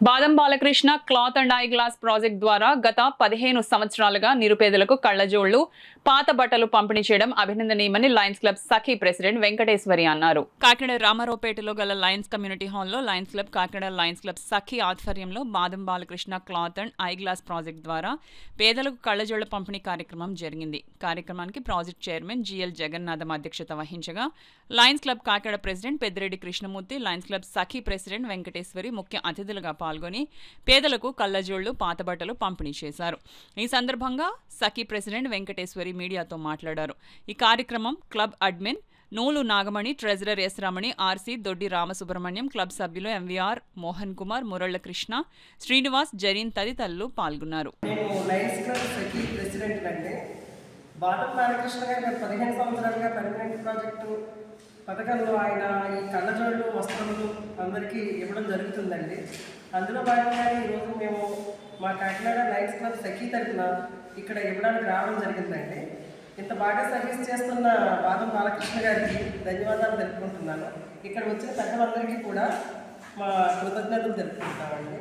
బాదం Balakrishna cloth and eye glass project ద్వారా గత 15 సంవత్సరాలుగా నిరుపేదలకు కళ్లజోళ్లు, పాత బట్టలు పంపిణీ చేయడం అభినందనీయమని lions club Sakhi president Venkateswari అన్నారు. కాకినాడ రామారావుపేటలో గల లయన్స్ కమ్యూనిటీ హాల్లో lions club Kakinada lions club Sakhi ఆధ్వర్యంలో Badam Balakrishna cloth and eye glass project ద్వారా పేదలకు కళ్లజోళ్ల పంపిణీ కార్యక్రమం జరిగింది. కార్యక్రమానికి ప్రాజెక్ట్ చైర్మన్ జిఎల్ జగన్నాథం అధ్యక్షత వహించగా lions club Kakinada president Peddireddy Krishnamurthy, lions club Sakhi president Venkateswari ముఖ్య అతిథులుగా పాల్గొని పేదలకు కళ్లజోళ్లు, పాత బట్టలు పంపిణీ చేశారు. ఈ సందర్భంగా సఖీ ప్రెసిడెంట్ వెంకటేశ్వరి మీడియాతో మాట్లాడారు. ఈ కార్యక్రమం క్లబ్ అడ్మిన్ నూలు నాగమణి, ట్రెజరర్ ఎస్ రమణి, ఆర్సీ దొడ్డి రామసుబ్రహ్మణ్యం, క్లబ్ సభ్యులు ఎంవీఆర్ మోహన్ కుమార్, మురళ కృష్ణ, శ్రీనివాస్, జరీన్ తదితరులు పాల్గొన్నారు. బాదం బాలకృష్ణ గారు 15 సంవత్సరాలుగా పర్మనెంట్ ప్రాజెక్టు పథకంలో ఆయన ఈ కళ్ళజోళ్ళు, వస్త్రములు అందరికీ ఇవ్వడం జరుగుతుందండి. అందులో భాగంగానే ఈరోజు మేము మా కాకినాడ లయన్స్ క్లబ్ సఖీ తరఫున ఇక్కడ ఇవ్వడానికి రావడం జరిగిందండి. ఇంత బాగా సర్వీస్ చేస్తున్న బాదం బాలకృష్ణ గారికి ధన్యవాదాలు తెలుపుకుంటున్నాను. ఇక్కడ వచ్చిన పెద్దలందరికీ కూడా మా కృతజ్ఞతలు తెలుపుకుంటామండి.